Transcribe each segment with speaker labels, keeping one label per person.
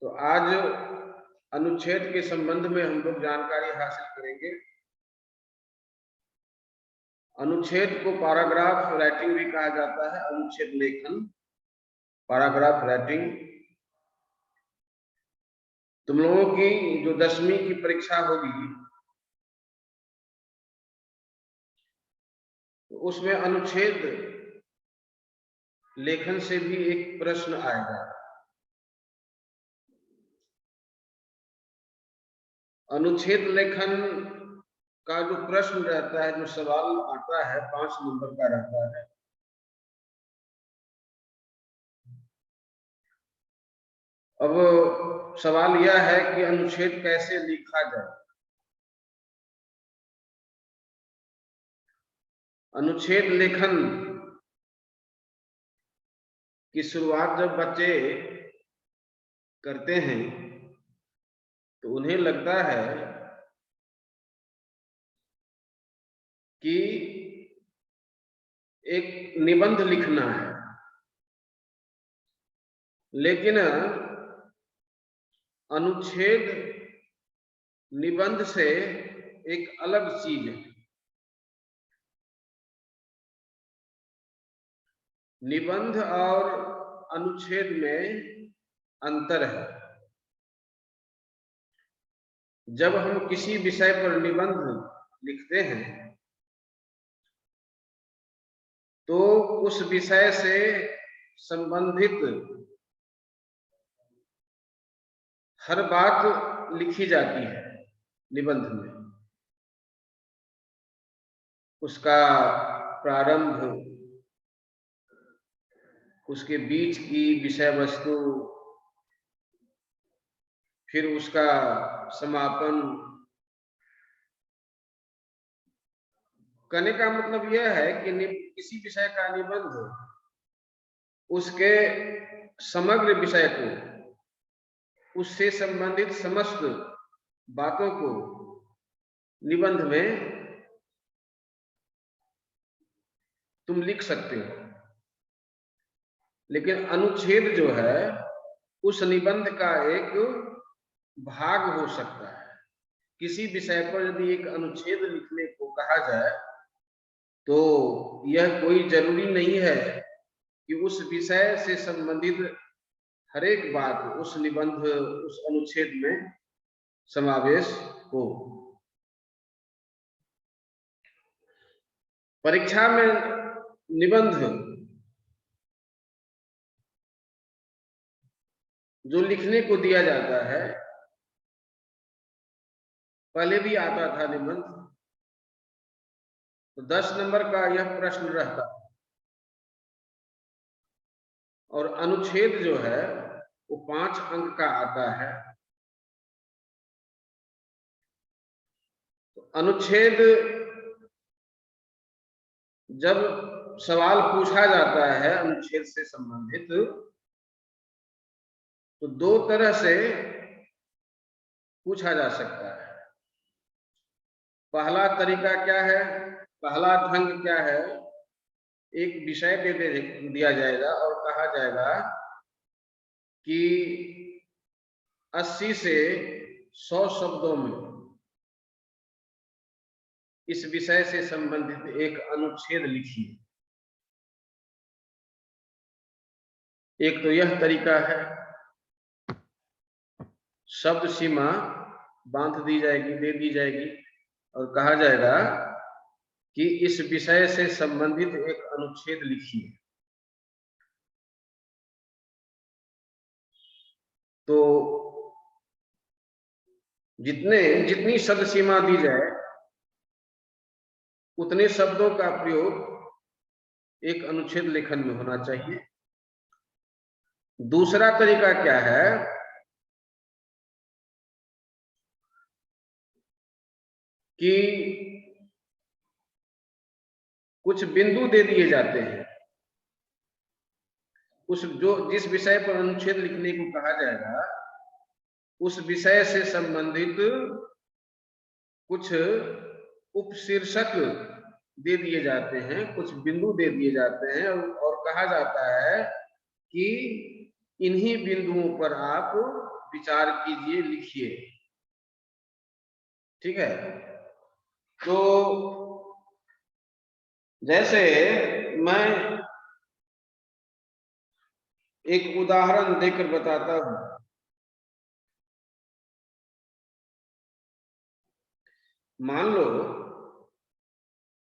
Speaker 1: तो आज अनुच्छेद के संबंध में हम लोग जानकारी हासिल करेंगे। अनुच्छेद को पैराग्राफ राइटिंग भी कहा जाता है, अनुच्छेद लेखन, पैराग्राफ राइटिंग। तुम लोगों की जो 10वीं की परीक्षा होगी तो उसमें अनुच्छेद लेखन से भी एक प्रश्न आएगा। अनुच्छेद लेखन का जो प्रश्न रहता है, जो सवाल आता है, 5 नंबर का रहता है। अब सवाल यह है कि अनुच्छेद कैसे लिखा जाए। अनुच्छेद लेखन की शुरुआत जब बच्चे करते हैं तो उन्हें लगता है कि एक निबंध लिखना है, लेकिन अनुच्छेद निबंध से एक अलग चीज है। निबंध और अनुच्छेद में अंतर है। जब हम किसी विषय पर निबंध लिखते हैं तो उस विषय से संबंधित हर बात लिखी जाती है निबंध में। उसका प्रारंभ, उसके बीच की विषय वस्तु, फिर उसका समापन। कहने का मतलब यह है कि किसी विषय का निबंध उसके समग्र विषय को, उससे संबंधित समस्त बातों को निबंध में तुम लिख सकते हो। लेकिन अनुच्छेद जो है उस निबंध का एक भाग हो सकता है। किसी विषय पर यदि एक अनुच्छेद लिखने को कहा जाए तो यह कोई जरूरी नहीं है कि उस विषय से संबंधित हर एक बात उस निबंध, उस अनुच्छेद में समावेश हो। परीक्षा में निबंध जो लिखने को दिया जाता है, पहले भी आता था निबंध, तो 10 नंबर का यह प्रश्न रहता है। और अनुच्छेद जो है वो 5 अंक का आता है। तो अनुच्छेद जब सवाल पूछा जाता है अनुच्छेद से संबंधित, तो 2 तरह से पूछा जा सकता है। पहला तरीका क्या है, पहला ढंग क्या है, एक विषय दे दिया जाएगा और कहा जाएगा कि 80 से 100 शब्दों में इस विषय से संबंधित एक अनुच्छेद लिखिए। एक तो यह तरीका है, शब्द सीमा बांध दी जाएगी, दे दी जाएगी और कहा जाएगा कि इस विषय से संबंधित एक अनुच्छेद लिखिए। तो जितनी शब्द सीमा दी जाए उतने शब्दों का प्रयोग एक अनुच्छेद लेखन में होना चाहिए। दूसरा तरीका क्या है कि कुछ बिंदु दे दिए जाते हैं, जिस विषय पर अनुच्छेद लिखने को कहा जाएगा उस विषय से संबंधित कुछ उपशीर्षक दे दिए जाते हैं, कुछ बिंदु दे दिए जाते हैं और कहा जाता है कि इन्हीं बिंदुओं पर आप विचार कीजिए, लिखिए। ठीक है, तो जैसे मैं एक उदाहरण देकर बताता हूं। मान लो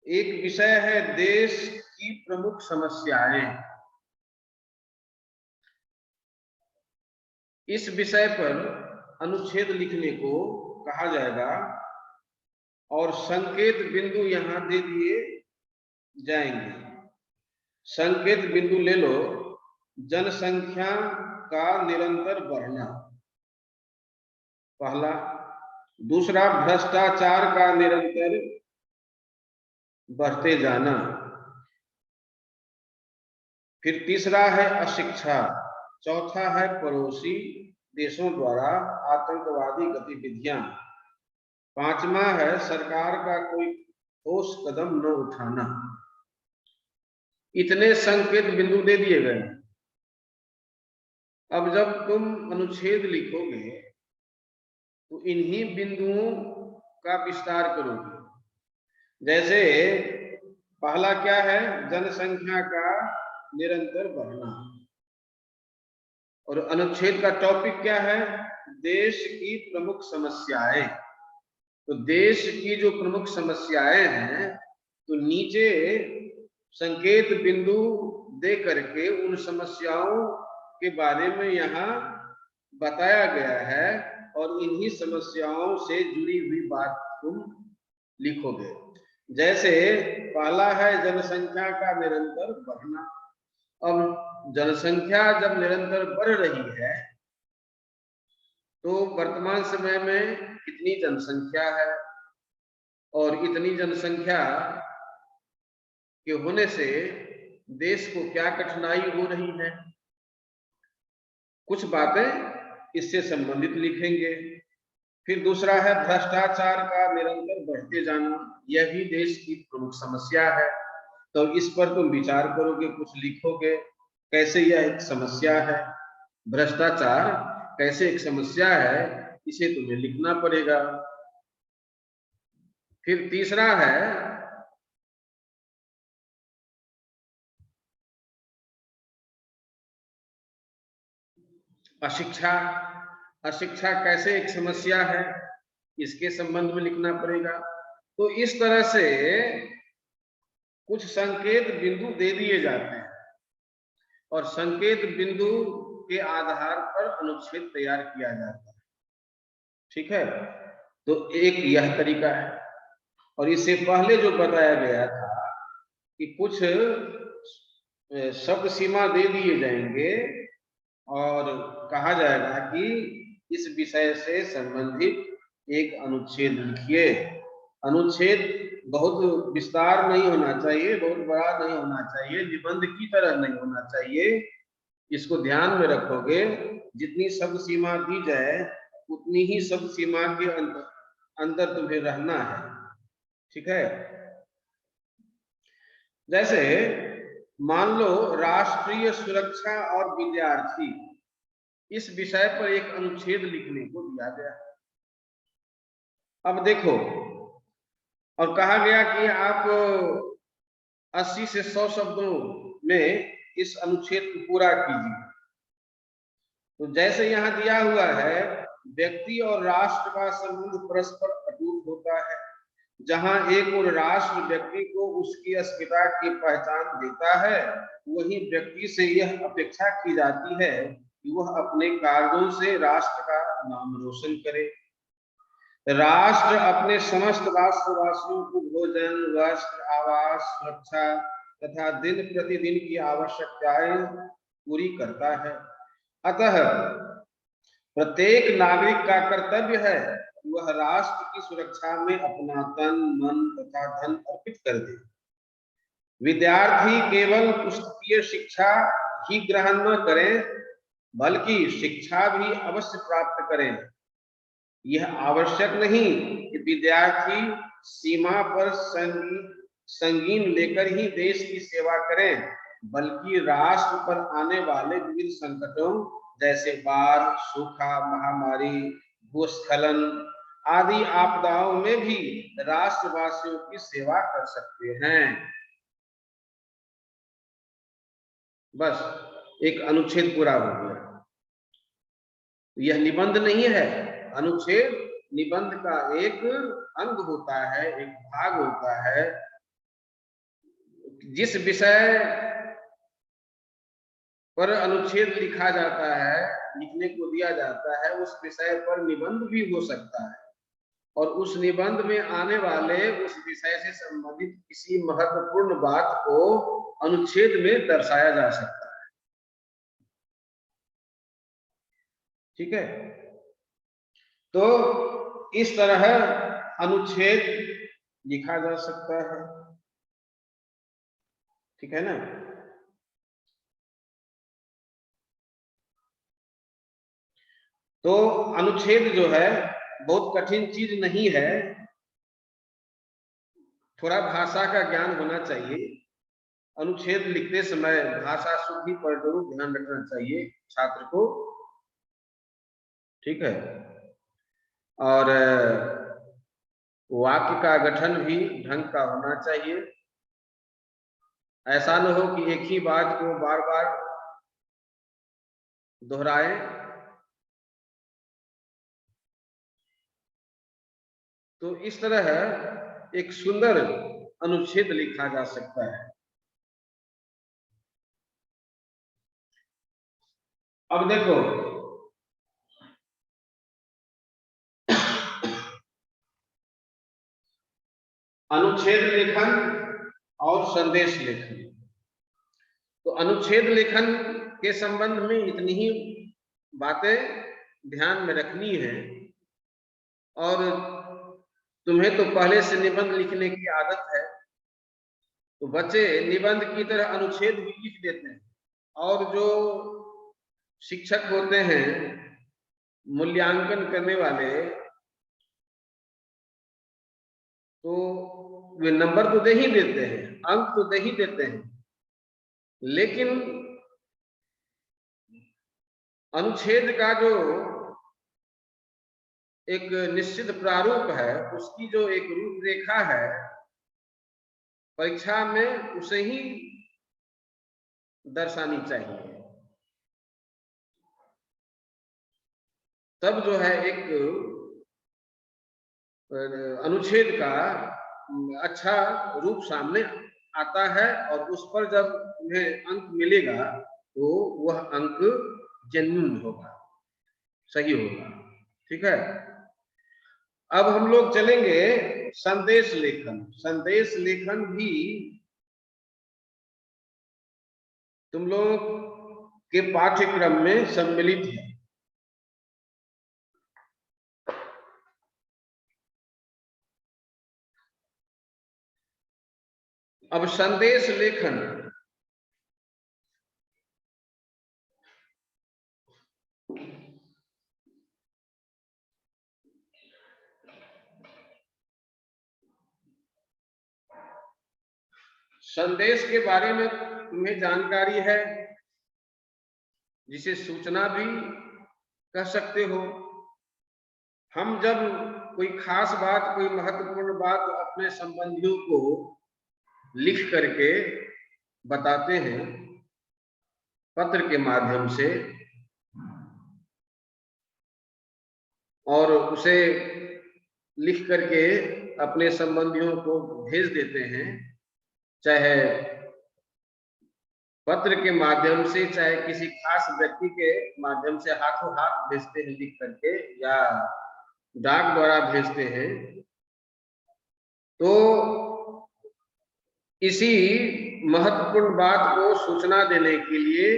Speaker 1: एक विषय है देश की प्रमुख समस्याएं। इस विषय पर अनुच्छेद लिखने को कहा जाएगा और संकेत बिंदु यहां दे दिए जाएंगे। संकेत बिंदु ले लो, जनसंख्या का निरंतर बढ़ना पहला, दूसरा भ्रष्टाचार का निरंतर बढ़ते जाना, फिर तीसरा है अशिक्षा, चौथा है पड़ोसी देशों द्वारा आतंकवादी गतिविधियां, पांचवा है सरकार का कोई ठोस कदम न उठाना। इतने संकेत बिंदु दे दिए गए। अब जब तुम अनुच्छेद लिखोगे तो इन्हीं बिंदुओं का विस्तार करोगे। जैसे पहला क्या है, जनसंख्या का निरंतर बढ़ना, और अनुच्छेद का टॉपिक क्या है, देश की प्रमुख समस्याएं। तो देश की जो प्रमुख समस्याएं हैं, तो नीचे संकेत बिंदु दे करके उन समस्याओं के बारे में यहाँ बताया गया है और इन्हीं समस्याओं से जुड़ी हुई बात तुम लिखोगे। जैसे पहला है जनसंख्या का निरंतर बढ़ना। अब जनसंख्या जब निरंतर बढ़ रही है तो वर्तमान समय में कितनी जनसंख्या है और इतनी जनसंख्या के होने से देश को क्या कठिनाई हो रही है, कुछ बातें इससे संबंधित लिखेंगे। फिर दूसरा है भ्रष्टाचार का निरंतर बढ़ते जाना, यह भी देश की प्रमुख समस्या है। तो इस पर तुम विचार करोगे, कुछ लिखोगे, कैसे यह एक समस्या है, भ्रष्टाचार कैसे एक समस्या है, इसे तुम्हें लिखना पड़ेगा। फिर तीसरा है अशिक्षा। अशिक्षा कैसे एक समस्या है, इसके संबंध में लिखना पड़ेगा। तो इस तरह से कुछ संकेत बिंदु दे दिए जाते हैं और संकेत बिंदु के आधार पर अनुच्छेद तैयार किया जाता है। ठीक है, तो एक यह तरीका है। और इससे पहले जो बताया गया था कि कुछ शब्द सीमा दे दिए जाएंगे और कहा जाएगा कि इस विषय से संबंधित एक अनुच्छेद लिखिए। अनुच्छेद बहुत विस्तार नहीं होना चाहिए, बहुत बड़ा नहीं होना चाहिए, निबंध की तरह नहीं होना चाहिए। इसको ध्यान में रखोगे, जितनी शब्द सीमा दी जाए उतनी ही शब्द सीमा के अंदर तुम्हें रहना है। ठीक है, जैसे मान लो राष्ट्रीय सुरक्षा और विद्यार्थी, इस विषय पर एक अनुच्छेद लिखने को दिया गया। अब देखो, और कहा गया कि आप 80 से 100 शब्दों में इस अनुच्छेद को पूरा कीजिए। तो जैसे यहाँ दिया हुआ है, व्यक्ति और राष्ट्र का संबंध परस्पर अटूट होता है। जहां एक और राष्ट्र व्यक्ति को उसकी अस्मिता की पहचान देता है, वही व्यक्ति से यह अपेक्षा की जाती है कि वह अपने कार्यों से राष्ट्र का नाम रोशन करे। राष्ट्र अपने समस्त राष्ट्रवासियों को भोजन, वस्त्र, आवास, सुरक्षा तथा दिन प्रतिदिन की आवश्यकताएं पूरी करता है। अतः प्रत्येक नागरिक का कर्तव्य है वह राष्ट्र की सुरक्षा में अपना तन, मन तथा धन अर्पित कर दे। विद्यार्थी केवल पुस्तकीय शिक्षा ही ग्रहण न करें, बल्कि शिक्षा भी अवश्य प्राप्त करें। यह आवश्यक नहीं कि विद्यार्थी सीमा पर संगीन लेकर ही देश की सेवा करें, बल्कि राष्ट्र पर आने वाले विविध संकटों जैसे बाढ़, सूखा, महामारी, भूस्खलन आदि आपदाओं में भी राष्ट्रवासियों की सेवा कर सकते हैं। बस एक अनुच्छेद पूरा हो गया। यह निबंध नहीं है, अनुच्छेद निबंध का एक अंग होता है, एक भाग होता है। जिस विषय पर अनुच्छेद लिखा जाता है, लिखने को दिया जाता है, उस विषय पर निबंध भी हो सकता है और उस निबंध में आने वाले उस विषय से संबंधित किसी महत्वपूर्ण बात को अनुच्छेद में दर्शाया जा सकता है। ठीक है, तो इस तरह अनुच्छेद लिखा जा सकता है। ठीक है ना। तो अनुच्छेद जो है बहुत कठिन चीज नहीं है, थोड़ा भाषा का ज्ञान होना चाहिए। अनुच्छेद लिखते समय भाषा शुद्धि पर जरूर ध्यान रखना चाहिए छात्र को। ठीक है, और वाक्य का गठन भी ढंग का होना चाहिए। ऐसा न हो कि एक ही बात को बार बार दोहराएं। तो इस तरह एक सुंदर अनुच्छेद लिखा जा सकता है। अब देखो, अनुच्छेद लेखन और संदेश लेखन। तो अनुच्छेद लेखन के संबंध में इतनी ही बातें ध्यान में रखनी है। और तुम्हें तो पहले से निबंध लिखने की आदत है, तो बच्चे निबंध की तरह अनुच्छेद भी लिख देते हैं। और जो शिक्षक होते हैं मूल्यांकन करने वाले, तो वे नंबर तो दे ही देते हैं, अंक तो दे ही देते हैं, लेकिन अनुच्छेद का जो एक निश्चित प्रारूप है, उसकी जो एक रूपरेखा है, परीक्षा में उसे ही दर्शानी चाहिए। तब जो है एक अनुच्छेद का अच्छा रूप सामने आता है और उस पर जब उन्हें अंक मिलेगा तो वह अंक जेन्युइन होगा, सही होगा। ठीक है, अब हम लोग चलेंगे संदेश लेखन। संदेश लेखन भी तुम लोग के पाठ्यक्रम में सम्मिलित है। अब संदेश लेखन, संदेश के बारे में तुम्हें जानकारी है, जिसे सूचना भी कह सकते हो। हम जब कोई खास बात, कोई महत्वपूर्ण बात अपने संबंधियों को लिख करके बताते हैं पत्र के माध्यम से, और उसे लिख करके अपने संबंधियों को भेज देते हैं, चाहे पत्र के माध्यम से, चाहे किसी खास व्यक्ति के माध्यम से हाथों हाथ भेजते हैं लिख करके, या डाक द्वारा भेजते हैं, तो इसी महत्वपूर्ण बात को सूचना देने के लिए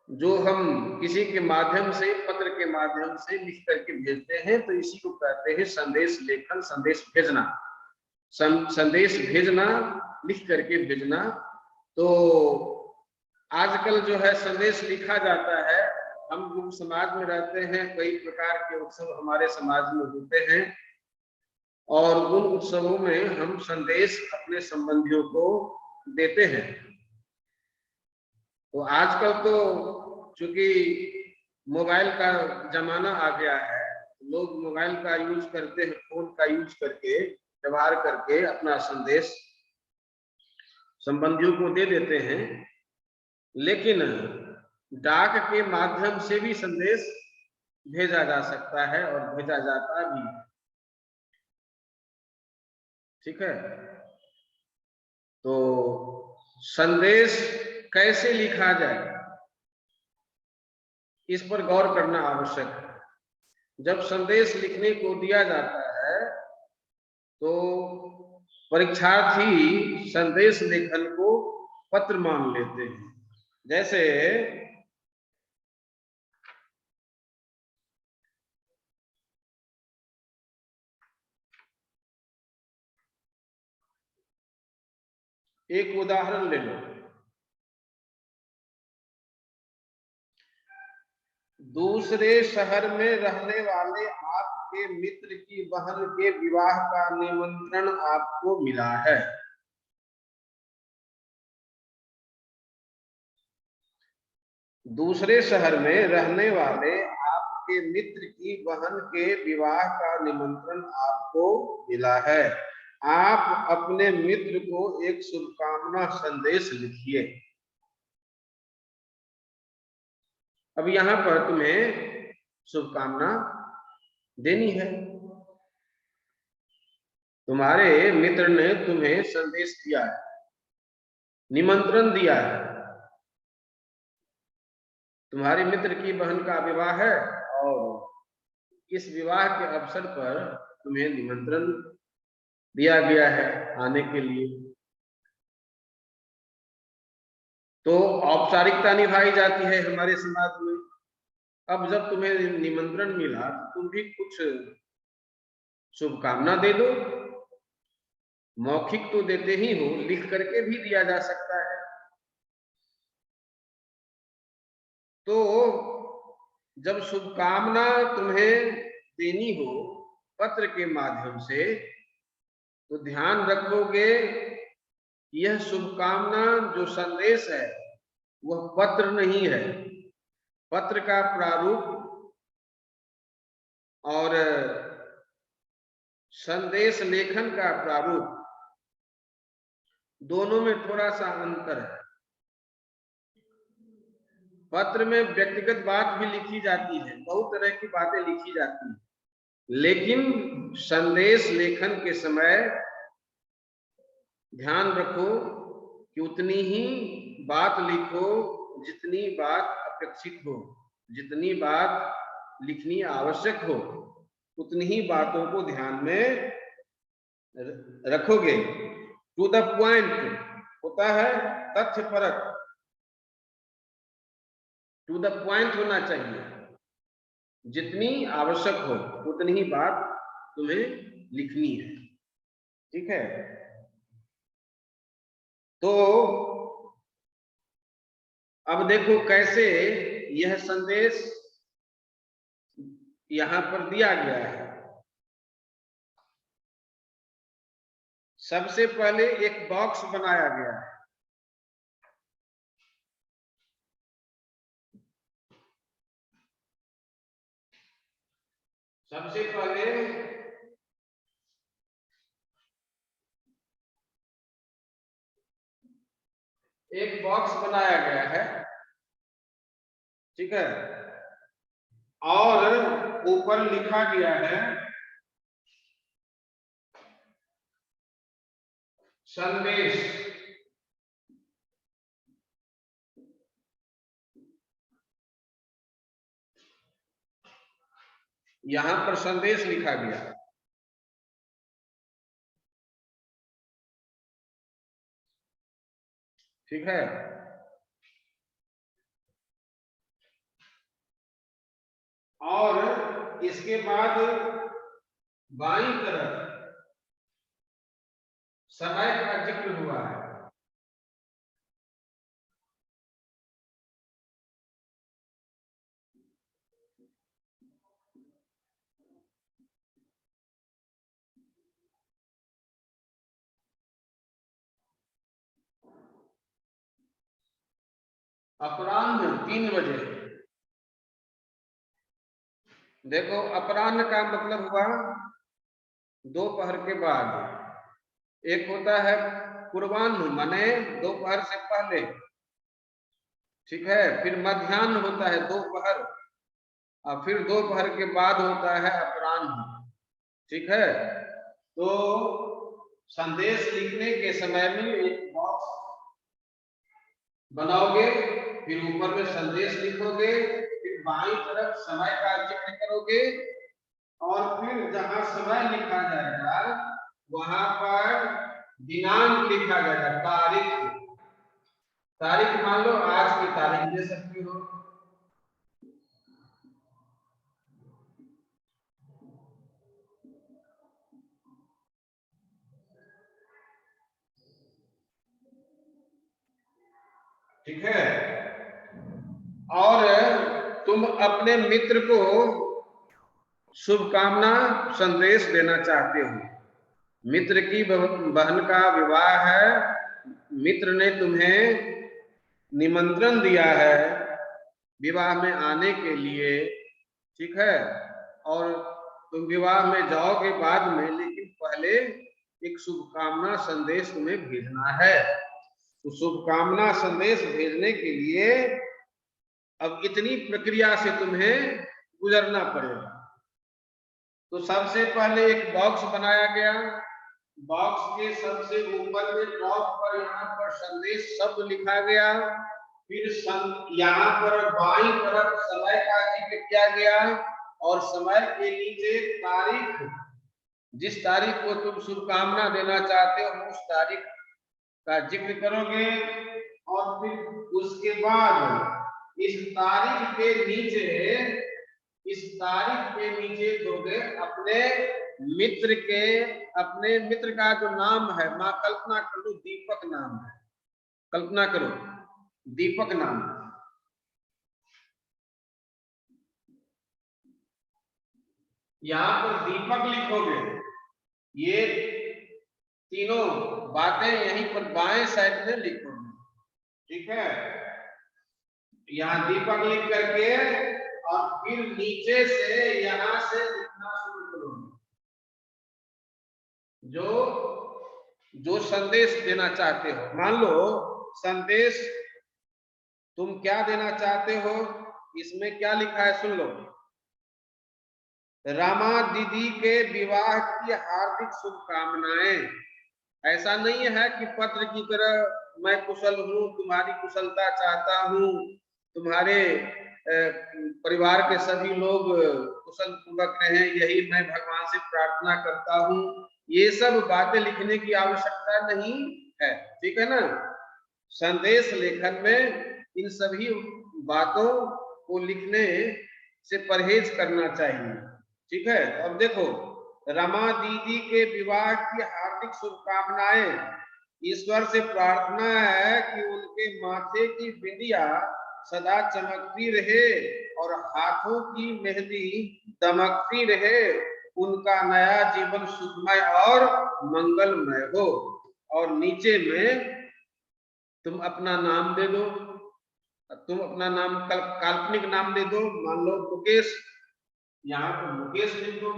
Speaker 1: जो हम किसी के माध्यम से, पत्र के माध्यम से लिख करके भेजते हैं, तो इसी को कहते हैं संदेश लेखन, संदेश भेजना। संदेश भेजना, लिख करके भेजना। तो आजकल जो है संदेश लिखा जाता है। हम लोग समाज में रहते हैं, कई प्रकार के उत्सव हमारे समाज में होते हैं, और उन उत्सवों में हम संदेश अपने संबंधियों को देते हैं। तो आजकल तो चूंकि मोबाइल का जमाना आ गया है, लोग मोबाइल का यूज करते हैं, फोन का यूज करके, व्यवहार करके अपना संदेश संबंधियों को दे देते हैं। लेकिन डाक के माध्यम से भी संदेश भेजा जा सकता है और भेजा जाता भी है। ठीक है, तो संदेश कैसे लिखा जाए इस पर गौर करना आवश्यक है। जब संदेश लिखने को दिया जाता है तो परीक्षार्थी संदेश लेखन को पत्र मान लेते हैं। जैसे एक उदाहरण ले लो, दूसरे शहर में रहने वाले आपके मित्र की बहन के विवाह का निमंत्रण आपको मिला है। दूसरे शहर में रहने वाले आपके मित्र की बहन के विवाह का निमंत्रण आपको मिला है। आप अपने मित्र को एक शुभकामना संदेश लिखिए। अब यहां पर तुम्हें शुभकामना देनी है। तुम्हारे मित्र ने तुम्हें संदेश दिया है, निमंत्रण दिया है। तुम्हारे मित्र की बहन का विवाह है और इस विवाह के अवसर पर तुम्हें निमंत्रण दिया गया है आने के लिए। तो औपचारिकता निभाई जाती है हमारे समाज में। अब जब तुम्हें निमंत्रण मिला तो तुम भी कुछ शुभकामना दे दो। मौखिक तो देते ही हो, लिख करके भी दिया जा सकता है। तो जब शुभकामना तुम्हें देनी हो पत्र के माध्यम से, तो ध्यान रखोगे यह शुभकामना जो संदेश है वह पत्र नहीं है। पत्र का प्रारूप और संदेश लेखन का प्रारूप, दोनों में थोड़ा सा अंतर है। पत्र में व्यक्तिगत बात भी लिखी जाती है, बहुत तरह की बातें लिखी जाती हैं, लेकिन संदेश लेखन के समय ध्यान रखो कि उतनी ही बात लिखो जितनी बात अपेक्षित हो, जितनी बात लिखनी आवश्यक हो, उतनी ही बातों को ध्यान में रखोगे। टू द पॉइंट होता है, तथ्यपरक, टू द पॉइंट होना चाहिए। जितनी आवश्यक हो उतनी ही बात तुम्हें लिखनी है। ठीक है, तो अब देखो कैसे यह संदेश यहां पर दिया गया है। सबसे पहले एक बॉक्स बनाया गया है। सबसे पहले एक बॉक्स बनाया गया है, ठीक है, और ऊपर लिखा गया है संदेश। यहां पर संदेश लिखा गया है। ठीक है, और इसके बाद बाईं तरफ समय का जिक्र हुआ है। अपराह्न 3 बजे। देखो अपराह्न का मतलब हुआ दोपहर के बाद। एक होता है पूर्वाह्न माने दोपहर से पहले, ठीक है। फिर मध्याह्न होता है दोपहर, और फिर दोपहर के बाद होता है अपराह्न, ठीक है। तो संदेश लिखने के समय में एक बॉक्स बनाओगे, फिर ऊपर में संदेश लिखोगे, फिर बाईं तरफ समय का जिक्र करोगे, और फिर जहां समय लिखा जाएगा वहां पर दिनांक लिखा जाएगा, तारीख। तारीख मान लो आज की तारीख दे सकते हो। ठीक है। और तुम अपने मित्र को शुभकामना संदेश देना चाहते हो। मित्र की बहन का विवाह है, मित्र ने तुम्हें निमंत्रण दिया है विवाह में आने के लिए, ठीक है। और तुम विवाह में जाओगे बाद में, लेकिन पहले एक शुभकामना संदेश तुम्हें भेजना है। तो शुभकामना संदेश भेजने के लिए अब इतनी प्रक्रिया से तुम्हें गुजरना पड़ेगा। तो सबसे पहले एक बॉक्स बनाया गया, बॉक्स के सबसे ऊपर में टॉप पर यहाँ पर संदेश शब्द लिखा गया, फिर यहाँ पर बाईं तरफ समय का जिक्र किया गया, और समय के नीचे तारीख, जिस तारीख को तुम शुभकामना देना चाहते हो उस तारीख का जिक्र करोगे। और फिर उसके बाद इस तारीख के नीचे दोगे अपने मित्र का जो नाम है, मां कल्पना करो दीपक नाम है, कल्पना करो दीपक नाम है। यहाँ पर दीपक लिखोगे, ये तीनों बातें यहीं पर बाएं साइड में लिखोगे, ठीक है। यहाँ दीपक लिख करके और फिर नीचे से यहाँ से लिखना शुरू करोगे, जो संदेश देना चाहते हो। मान लो संदेश तुम क्या देना चाहते हो, इसमें क्या लिखा है सुन लो। रमा दीदी के विवाह की हार्दिक शुभकामनाएं। ऐसा नहीं है कि पत्र की तरह मैं कुशल हूँ, तुम्हारी कुशलता चाहता हूँ, तुम्हारे परिवार के सभी लोग कुशल पूर्वक रहें, यही मैं भगवान से प्रार्थना करता हूँ। ये सब बातें लिखने की आवश्यकता नहीं है, ठीक है ना। संदेश लेखन में इन सभी बातों को लिखने से परहेज करना चाहिए, ठीक है। अब देखो, रमा दीदी के विवाह की हार्दिक शुभकामनाएं। ईश्वर से प्रार्थना है कि उनके माथे की बिंदिया सदा चमकती रहे और हाथों की मेहंदी दमकती रहे, उनका नया जीवन सुखमय और मंगलमय हो। और नीचे में तुम अपना नाम दे दो, तुम अपना नाम काल्पनिक नाम दे दो, मान लो मुकेश, यहाँ पर मुकेश लिख दो।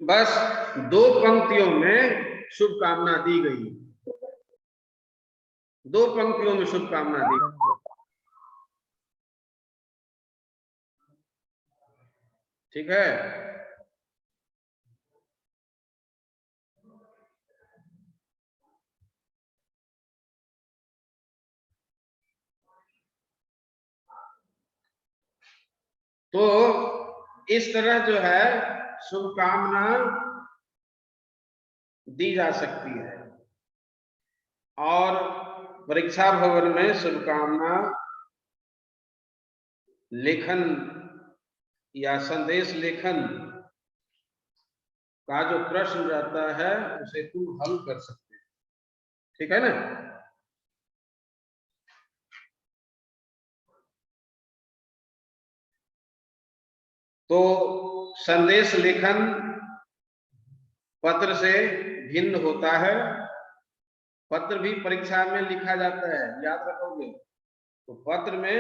Speaker 1: बस 2 पंक्तियों में शुभकामना दी गई, 2 पंक्तियों में शुभकामना दी गई, ठीक है। तो इस तरह जो है शुभकामना दी जा सकती है। और परीक्षा भवन में शुभकामना लेखन या संदेश लेखन का जो प्रश्न रहता है उसे तुम हल कर सकते हो, ठीक है ना। तो संदेश लेखन पत्र से भिन्न होता है। पत्र भी परीक्षा में लिखा जाता है, याद रखोगे। तो पत्र में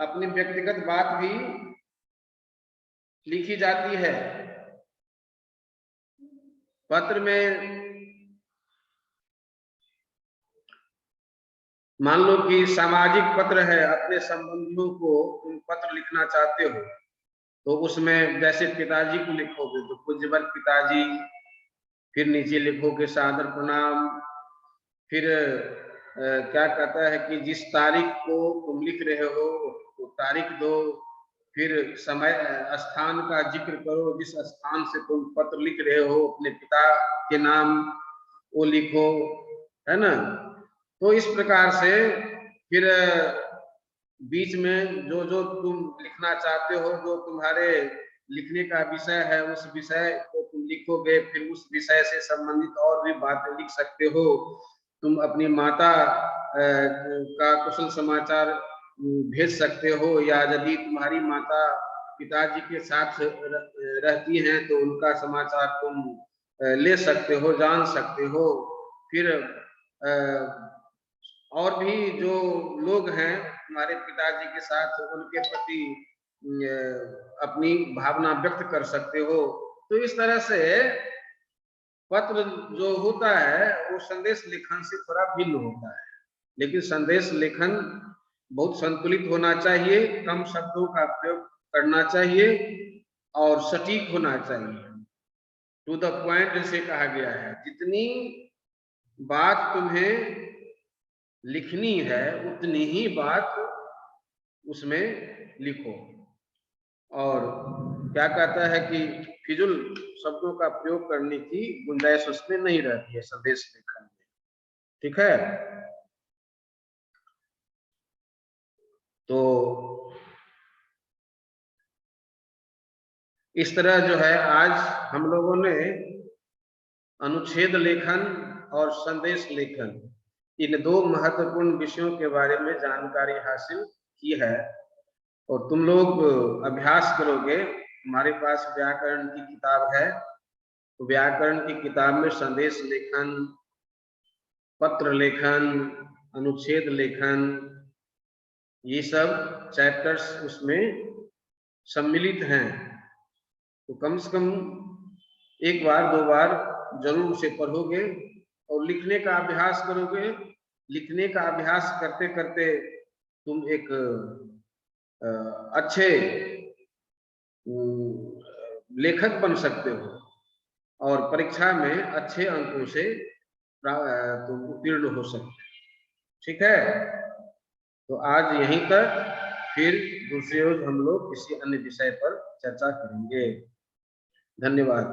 Speaker 1: अपनी व्यक्तिगत बात भी लिखी जाती है। पत्र में मान लो कि सामाजिक पत्र है, अपने संबंधियों को तुम पत्र लिखना चाहते हो, तो उसमें जैसे पिताजी को लिखोगे तो पूज्यवर पिताजी, फिर नीचे लिखोगे सादर प्रणाम, फिर क्या कहता है कि जिस तारीख को तुम लिख रहे हो तो तारीख दो, फिर समय स्थान का जिक्र करो, जिस स्थान से तुम पत्र लिख रहे हो अपने पिता के नाम वो लिखो, है ना। तो इस प्रकार से फिर बीच में जो जो तुम लिखना चाहते हो, जो तुम्हारे लिखने का विषय है, उस विषय को तुम लिखोगे। फिर उस विषय से संबंधित और भी बातें लिख सकते हो। तुम अपनी माता का कुशल समाचार भेज सकते हो, या यदि तुम्हारी माता पिताजी के साथ रहती हैं तो उनका समाचार तुम ले सकते हो, जान सकते हो। फिर और भी जो लोग हैं तुम्हारे पिताजी के साथ, उनके प्रति अपनी भावना व्यक्त कर सकते हो। तो इस तरह से पत्र जो होता है वो संदेश लेखन से थोड़ा भिन्न होता है, लेकिन संदेश लेखन बहुत संतुलित होना चाहिए, कम शब्दों का प्रयोग करना चाहिए और सटीक होना चाहिए, टू द पॉइंट जिसे कहा गया है। जितनी बात तुम्हें लिखनी है उतनी ही बात उसमें लिखो। और क्या कहता है कि फिजूल शब्दों का प्रयोग करने की गुंजाइश उसमें नहीं रहती है संदेश लेखन में, ठीक है। तो इस तरह जो है आज हम लोगों ने अनुच्छेद लेखन और संदेश लेखन, इन दो महत्वपूर्ण विषयों के बारे में जानकारी हासिल की है। और तुम लोग अभ्यास करोगे, हमारे पास व्याकरण की किताब है, तो व्याकरण की किताब में संदेश लेखन, पत्र लेखन, अनुच्छेद लेखन, ये सब चैप्टर्स उसमें सम्मिलित हैं। तो कम से कम एक बार दो बार जरूर उसे पढ़ोगे और लिखने का अभ्यास करोगे। लिखने का अभ्यास करते करते तुम एक अच्छे लेखक बन सकते हो और परीक्षा में अच्छे अंकों से तुम उत्तीर्ण हो सकते हो, ठीक है। तो आज यहीं तक, फिर दूसरे रोज हम लोग किसी अन्य विषय पर चर्चा करेंगे। धन्यवाद।